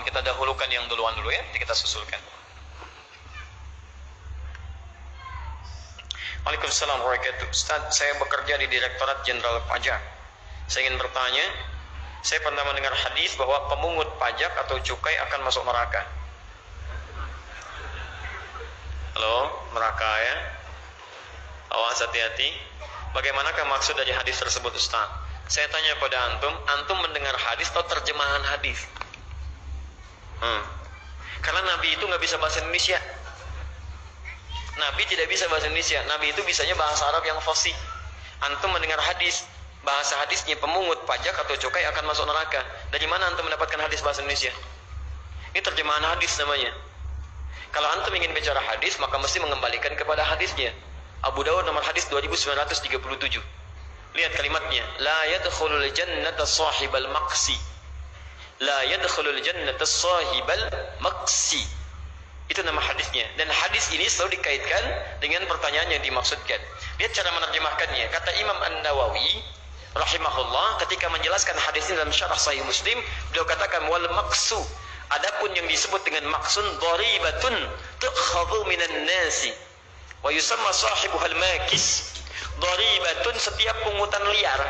duluan. Kita dahulukan yang duluan dulu ya, nanti kita susulkan. Waalaikumsalam warahmatullahi wabarakatuh. Ustaz, saya bekerja di Direktorat Jenderal Pajak. Saya ingin bertanya, saya pernah mendengar hadis bahwa pemungut pajak atau cukai akan masuk neraka. Halo, neraka ya? Awas, hati-hati. Bagaimanakah maksud dari hadis tersebut, Ustaz? Saya tanya pada antum mendengar hadis atau terjemahan hadis? Karena Nabi itu nggak bisa bahasa Indonesia. Nabi tidak bisa bahasa Indonesia. Nabi itu bisanya bahasa Arab yang fasih. Antum mendengar hadis, bahasa hadisnya pemungut pajak atau cukai akan masuk neraka. Dari mana antum mendapatkan hadis bahasa Indonesia? Ini terjemahan hadis namanya. Kalau antum ingin bicara hadis, maka mesti mengembalikan kepada hadisnya. Abu Dawud nomor hadis 2937. Lihat kalimatnya, la yadkhulul jannata sahibal maqsi. La yadkhulul jannata sahibal maqsi. Itu nama hadisnya. Dan hadis ini selalu dikaitkan dengan pertanyaan yang dimaksudkan. Lihat cara menerjemahkannya. Kata Imam An-Nawawi rahimahullah ketika menjelaskan hadis ini dalam syarah Sahih Muslim, beliau katakan wal maqsu. Adapun yang disebut dengan maqsun dharibatun tukhadhu minan nasi wa yusamma sahibuhal makis. Dharibatun setiap pungutan liar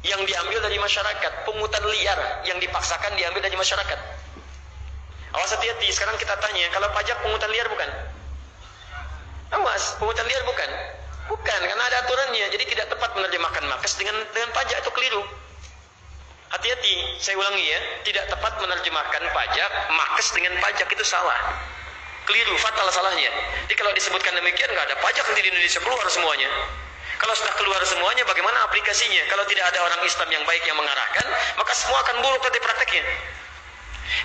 yang diambil dari masyarakat, pungutan liar yang dipaksakan diambil dari masyarakat. Awas, hati-hati. Sekarang kita tanya, kalau pajak pungutan liar bukan? Awas, pungutan liar bukan? Bukan, karena ada aturannya. Jadi tidak tepat menerjemahkan makes dengan pajak, itu keliru. Hati-hati, saya ulangi ya, tidak tepat menerjemahkan pajak makes dengan pajak, itu salah. Keliru, fatal salahnya. Jadi kalau disebutkan demikian, nggak ada pajak nanti di Indonesia, keluar semuanya. Kalau sudah keluar semuanya, bagaimana aplikasinya? Kalau tidak ada orang Islam yang baik yang mengarahkan, maka semua akan buruk nanti prakteknya.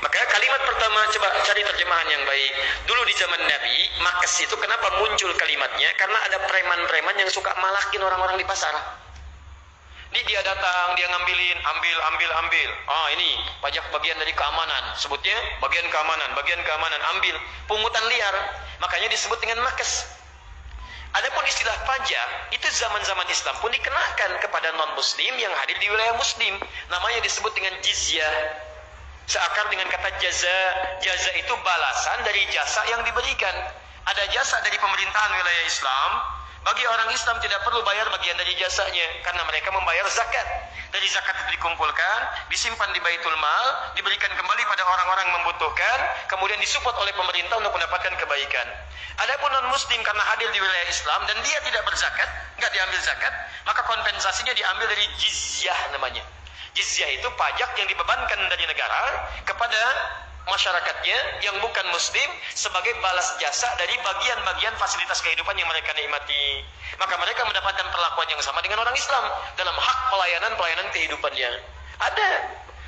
Maka kalimat pertama, coba cari terjemahan yang baik. Dulu di zaman Nabi, makes itu kenapa muncul kalimatnya? Karena ada preman-preman yang suka malakin orang-orang di pasar. Dia datang, dia ngambilin, ambil. Ini pajak bagian dari keamanan. Sebutnya bagian keamanan, ambil. Pungutan liar. Makanya disebut dengan makes. Adapun istilah pajak, itu zaman-zaman Islam pun dikenakan kepada non-muslim yang hadir di wilayah muslim. Namanya disebut dengan jizyah. Seakar dengan kata jaza. Jaza itu balasan dari jasa yang diberikan. Ada jasa dari pemerintahan wilayah Islam. Bagi orang Islam tidak perlu bayar bagian dari jasanya, karena mereka membayar zakat. Dari zakat itu dikumpulkan, disimpan di Baitul Mal, diberikan kembali pada orang-orang yang membutuhkan, kemudian disupport oleh pemerintah untuk mendapatkan kebaikan. Adapun non-muslim karena hadir di wilayah Islam dan dia tidak berzakat, nggak diambil zakat, maka kompensasinya diambil dari jizyah namanya. Jizyah itu pajak yang dibebankan dari negara kepada masyarakatnya yang bukan muslim sebagai balas jasa dari bagian-bagian fasilitas kehidupan yang mereka nikmati. Maka mereka mendapatkan perlakuan yang sama dengan orang Islam dalam hak pelayanan kehidupannya. Ada.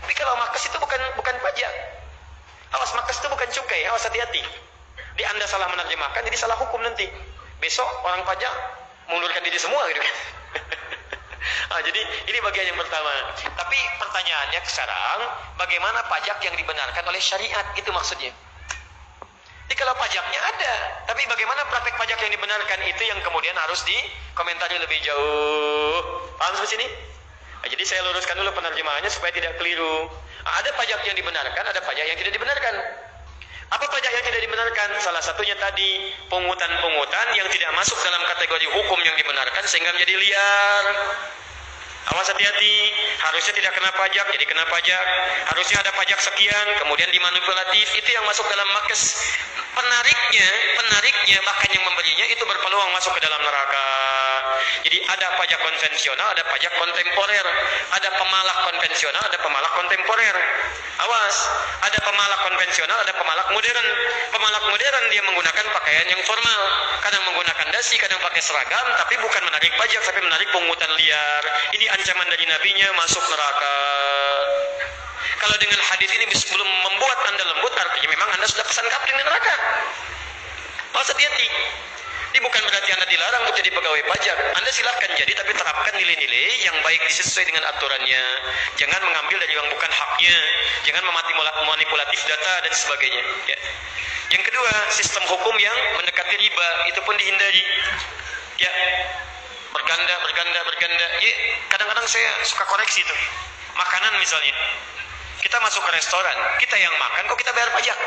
Tapi kalau makes itu bukan pajak. Awas, makes itu bukan cukai. Awas, hati-hati. Anda salah menerjemahkan jadi salah hukum nanti. Besok orang pajak mengundurkan diri semua gitu kan. Jadi ini bagian yang pertama. Tapi pertanyaannya sekarang, bagaimana pajak yang dibenarkan oleh syariat? Itu maksudnya. Jadi kalau pajaknya ada, tapi bagaimana praktek pajak yang dibenarkan? Itu yang kemudian harus dikomentari lebih jauh. Paham sampai sini? Jadi saya luruskan dulu penerjemahannya supaya tidak keliru. Ada pajak yang dibenarkan, ada pajak yang tidak dibenarkan. Apa pajak yang tidak dibenarkan? Salah satunya tadi, pungutan-pungutan yang tidak masuk dalam kategori hukum yang dibenarkan sehingga menjadi liar. Awas, hati-hati. Harusnya tidak kena pajak, jadi kena pajak. Harusnya ada pajak sekian, kemudian dimanipulatif. Itu yang masuk dalam makes. Penariknya, bahkan yang memberinya itu berpeluang masuk ke dalam neraka. Jadi ada pajak konvensional, ada pajak kontemporer. Ada pemalak konvensional, ada pemalak kontemporer. Awas, ada pemalak konvensional, ada pemalak modern. Pemalak modern dia menggunakan pakaian yang formal. Kadang menggunakan dasi, kadang pakai seragam, tapi bukan menarik pajak, tapi menarik pungutan liar. Ini ancaman dari nabinya masuk neraka. Kalau dengan hadis ini belum membuat Anda lembut, artinya memang Anda sudah kesan kapling di neraka. Awas, hati-hati. Ini bukan berarti Anda dilarang untuk jadi pegawai pajak. Anda silahkan jadi, tapi terapkan nilai-nilai yang baik sesuai dengan aturannya. Jangan mengambil dari yang bukan haknya. Jangan memanipulatif data dan sebagainya. Ya. Yang kedua, sistem hukum yang mendekati riba, itu pun dihindari. Ya, berganda. Ya, kadang-kadang saya suka koreksi itu. Makanan misalnya. kita masuk ke restoran, kita yang makan, kok kita bayar pajak?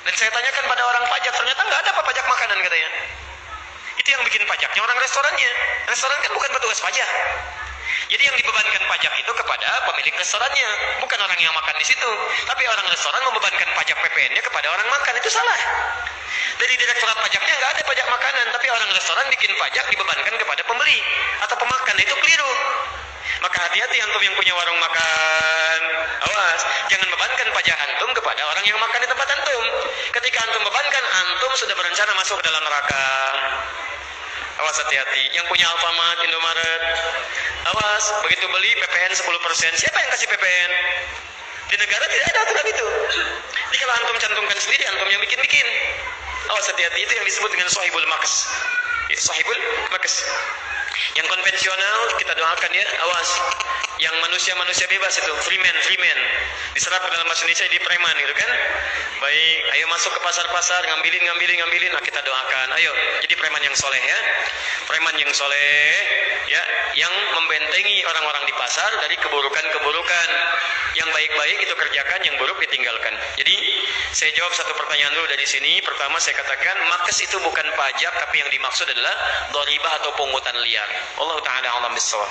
Dan saya tanyakan pada orang pajak, ternyata nggak ada apa pajak makanan katanya. Itu yang bikin pajaknya orang restorannya. Restoran kan bukan petugas pajak. Jadi yang dibebankan pajak itu kepada pemilik restorannya, bukan orang yang makan di situ. Tapi orang restoran membebankan pajak PPN-nya kepada orang makan, itu salah. Dari direktorat pajaknya nggak ada pajak makanan, tapi orang restoran bikin pajak dibebankan kepada pembeli atau pemakan, itu keliru. Maka hati-hati antum yang punya warung makan, awas, jangan bebankan pajak antum kepada orang yang makan di tempat antum. Ketika antum bebankan, antum sudah berencana masuk ke dalam neraka. Awas, hati-hati. Yang punya Alfamart, Indomaret, awas, begitu beli PPN 10%. Siapa yang kasih PPN? Di negara tidak ada aturan itu. Jadi kalau antum cantumkan sendiri, antum yang bikin-bikin. Awas, hati-hati. Itu yang disebut dengan sahibul maks. Sahibul maks. Yang konvensional kita doakan ya, awas. Yang manusia-manusia bebas itu, free man. Diserap ke dalam bahasa Indonesia di preman gitu kan. Baik, ayo masuk ke pasar-pasar, ngambilin. Nah, kita doakan. Ayo, jadi preman yang soleh ya. Preman yang soleh ya, yang membentengi orang-orang di pasar dari keburukan-keburukan. Yang baik-baik itu kerjakan, yang buruk ditinggalkan. Jadi, saya jawab satu pertanyaan dulu dari sini. Pertama saya katakan, makes itu bukan pajak, tapi yang dimaksud adalah dharibah atau pungutan liar. Allah Ta'ala alam bisawab.